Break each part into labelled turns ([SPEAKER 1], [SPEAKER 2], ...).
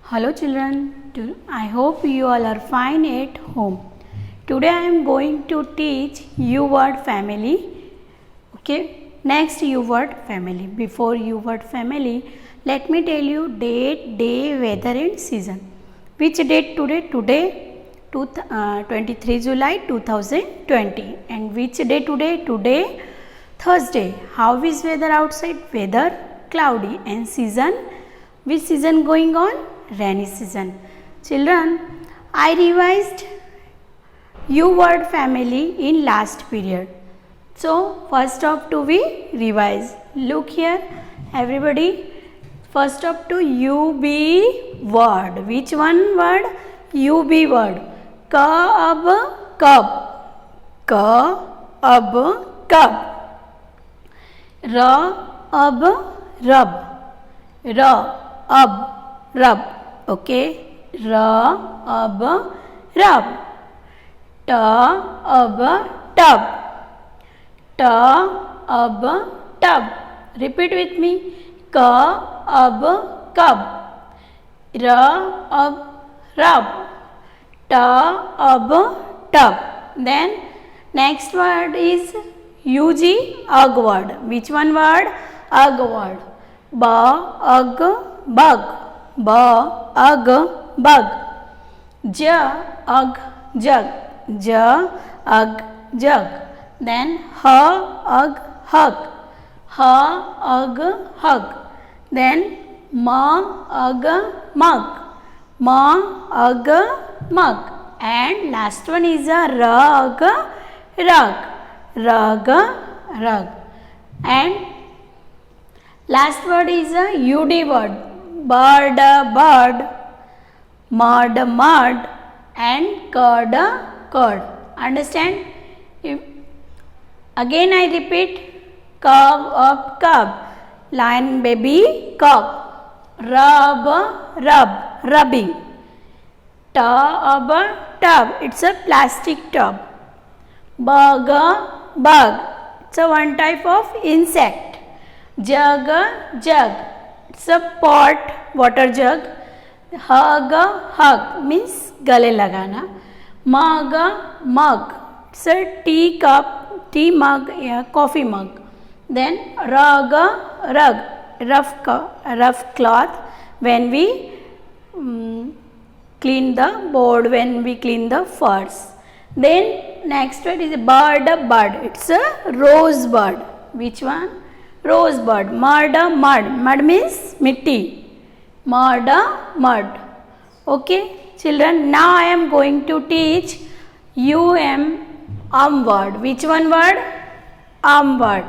[SPEAKER 1] Hello children, I hope you all are fine at home. Today I am going to teach U word family. Okay, next U word family. Before U word family, let me tell you date, day, weather and season. Which date today? Today 23 July 2020. And which day today? Today Thursday. How is weather outside? Weather cloudy. And season? Which season going on? Rainy season. Children, I revised U word family in last period. So first of two we revise. Look here everybody. First of two UB word. Which one word? UB word. Kab kab. Kab kab. Rab rab. Rab rab. Okay, rab rab. Tub tub. Tub tub. Repeat with me. Kab kab. Rab rab. Tub tub. Then next word is UG ug word. Which one word? Ug word. Bug bug. Bug bug. Jug jug. Jug jug. Then hug hug. Hug hug. Then mug mug. Mug mug. And last one is a rug rug. Rug rug. And last word is a UD word. Bird bird. Mud mud. And curd curd. Understand? Again I repeat. Cub cub. Lion baby cub. Rub rub. Rubbing. Tub tub. It's a plastic tub. Bug bug. It's a one type of insect. Jug jug. It's a pot, water jug. Hug hug means gale lagana. Mug mug. It's a tea cup, tea mug, coffee mug. Then rug rug. Rough cloth when we clean the board, when we clean the furs. Then next word is bird bird. It's a rose bird. Which one? Rose bird. Mud mud. Mud means mitti. Mud mud. Okay children, now I am going to teach word. Which one word? Word.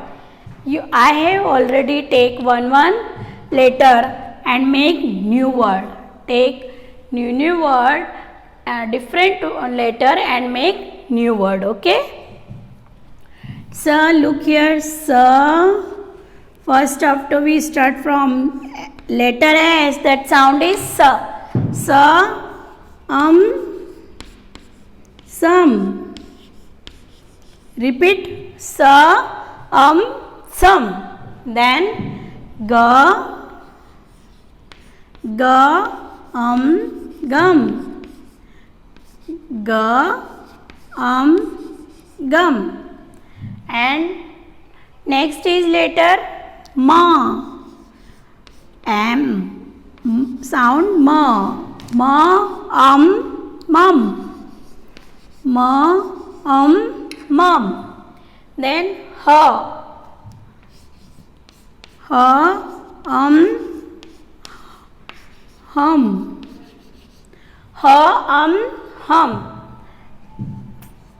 [SPEAKER 1] I have already take one letter and make new word. Take new word, different letter and make new word. Okay. So look here. So first after we start from letter S, that sound is sa. Sa some. Repeat. Sa some. Then ga gum. Ga gum. And next is letter ma. Sound ma. Mum. Ma mum. Then ha. Hum. Hum.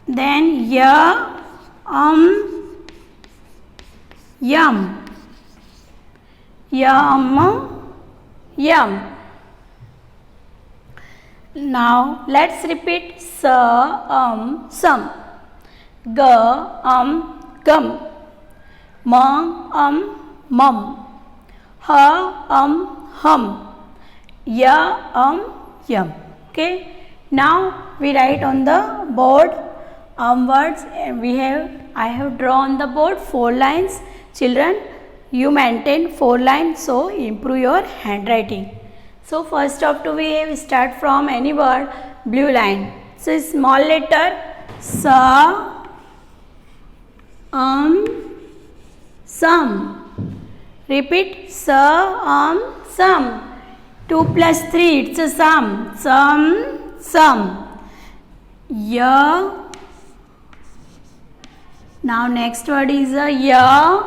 [SPEAKER 1] Then yum. Yum. Now let's repeat some. Gum. Mum. Hum. Yum. Okay. Now we write on the board words. I have drawn on the board 4 lines. Children, you maintain 4 lines, so improve your handwriting. So first of two we start from any word, blue line. So small letter sa, some. Repeat sa, some. 2 plus 3, it's a sum. Some. Ya. Now next word is a ya,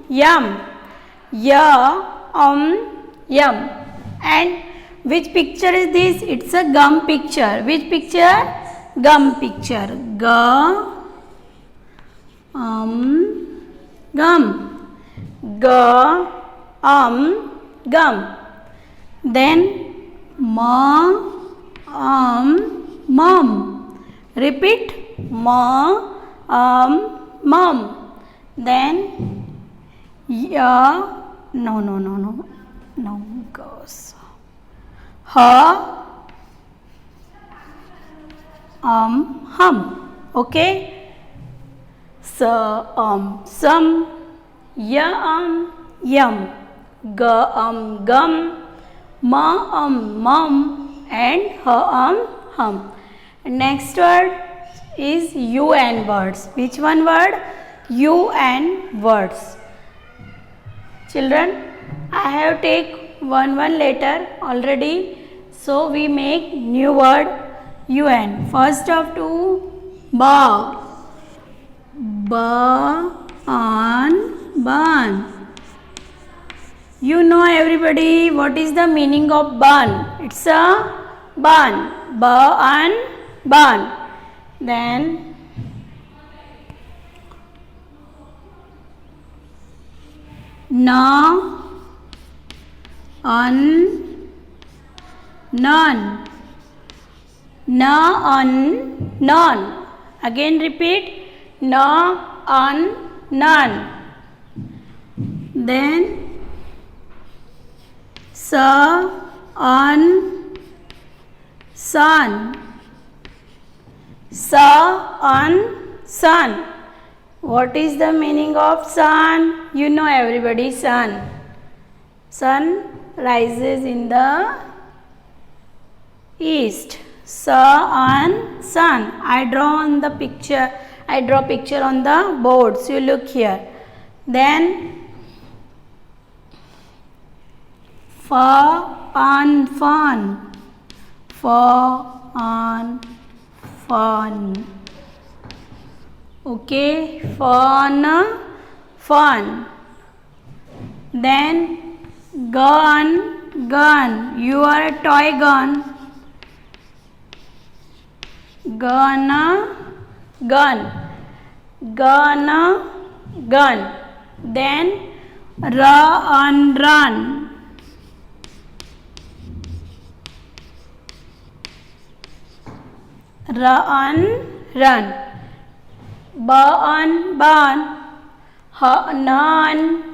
[SPEAKER 1] yum. Ya, yum. And which picture is this? It's a gum picture. Which picture? Gum picture. Gum. Gum. Then mom. Repeat. Mom. Then no goes. Hum. Okay. So some, ya, yum, gum, mum, and hum. Next word is UN words. Which one word? UN words. Children, I have take one letter already. So we make new word UN. First of two, ba, barn. You know everybody what is the meaning of barn? It's a barn. Barn. Then none. Again repeat. None. Then sun. What is the meaning of sun? You know everybody, sun. Sun rises in the east. Sun. I draw picture on the board. So you look here. Then fun. Okay, fun. Then gun. You are a toy gun. Gun. Then run. Burn.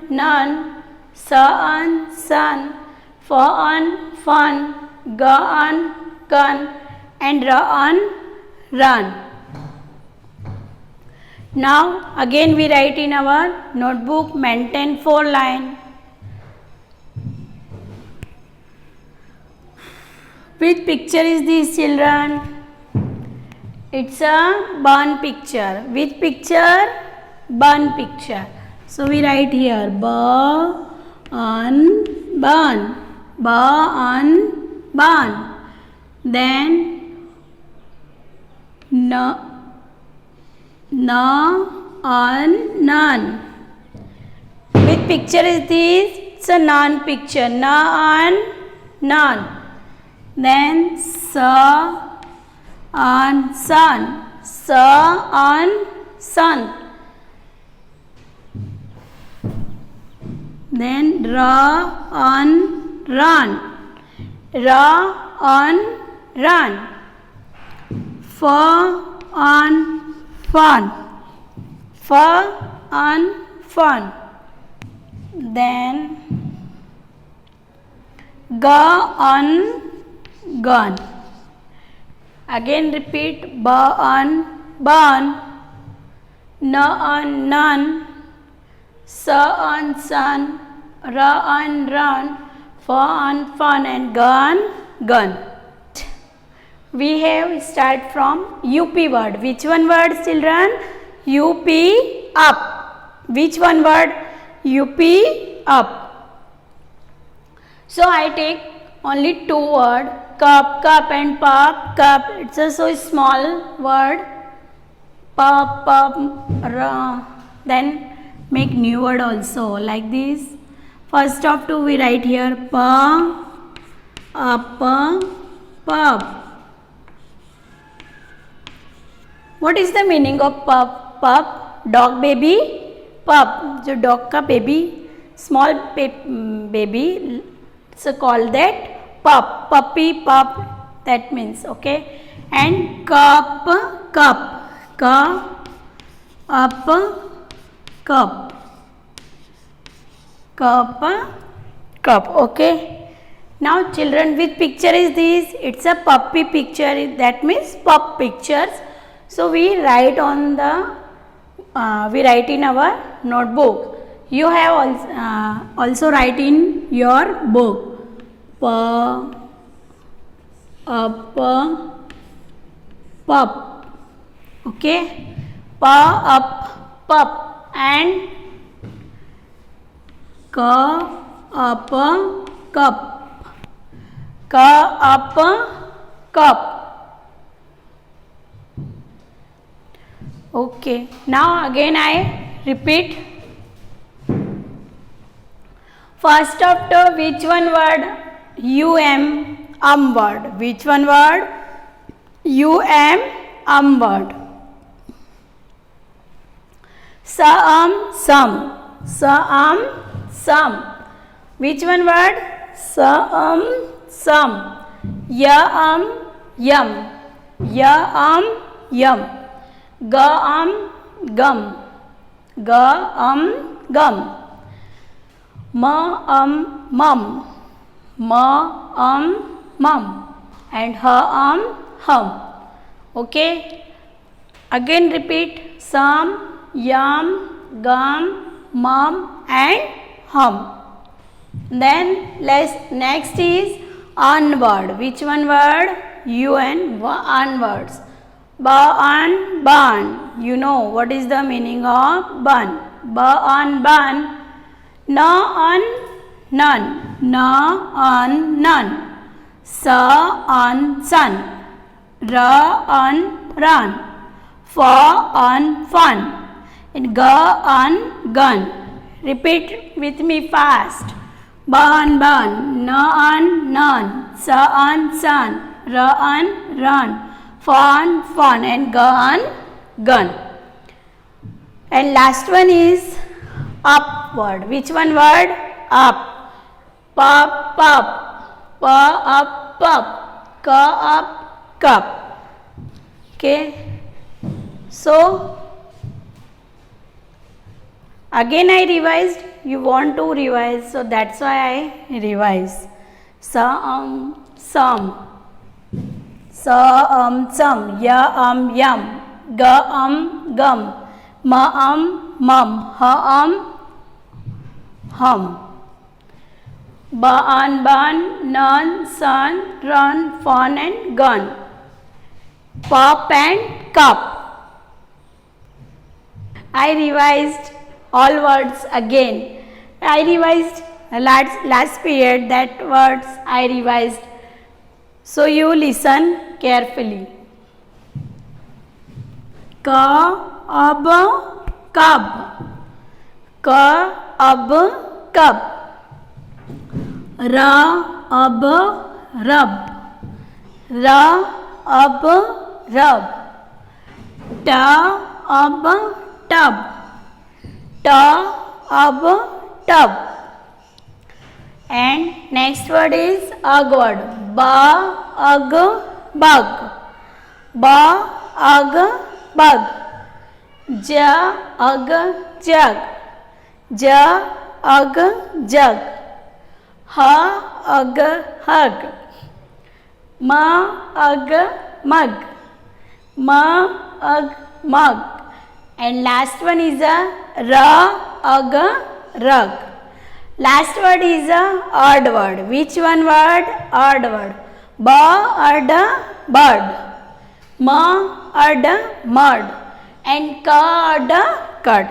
[SPEAKER 1] None. Sun. Fun. Gun. And run. Now again we write in our notebook, maintain 4 line. Which picture is this, children? It's a barn picture. Which picture? Barn picture. So we write here barn. Then none. Which picture is this? It's a none picture. None. Then sun. Then run. Fun. Then gun. Again repeat, burn. None. Sun. Run. Fun, fun, and gun, gun. We have start from UP word. Which one word, children? UP, up. Which one word? UP, up. So I take only two words, cup, cup and pup, cup. It's a so small word. Pup, pup, then make new word also like this. First of two we write here pa, up, pup. What is the meaning of pup? Pup, dog baby, pup. जो dog का baby, small baby, so called that pup, puppy, pup. That means okay. And cup, cup, cup, up, cup, cup, cup. Okay. Now children, which picture is this? It's a puppy picture. That means pup pictures. So we write on the we write in our notebook. You have also write in your book. Pa, up, pup. Okay. Pa, up, pup. And ka, up, cup. Ka, up, cup. Okay, now again I repeat. First after which one word? Word. Which one word? Word. Some. Some. Which one word? Some. Yum. Yum. Gum. Gum. Mum. Mum. And hum. Okay. Again repeat. Some, yum, gum, mum and hum. Then next is unword. Which one word? Unwords. Bun. You know what is the meaning of bun? Bun. None. Sun. Run. Fun. And gun. Repeat with me fast. Bun. None. Sun. Run. Fun and gun. And last one is upward. Which one word? Up. Pup. Pa up, pup. Ka up, cup. Okay. So again I revised. You want to revise, so that's why I revise. Some. Yum. Gum. Mum. Hum. Bun. None. Sun. Run. Fun and gun. Pup and cup. I revised all words again. I revised last period, that words I revised. So you listen carefully. Cub. Cub. Rub. Tub. And next word is word. Bug. Jug. Hug. Mug. And last one is a rug. Last word is a odd word. Which one word? Odd word. Bird, bird. Mud, mud. And curd, curd.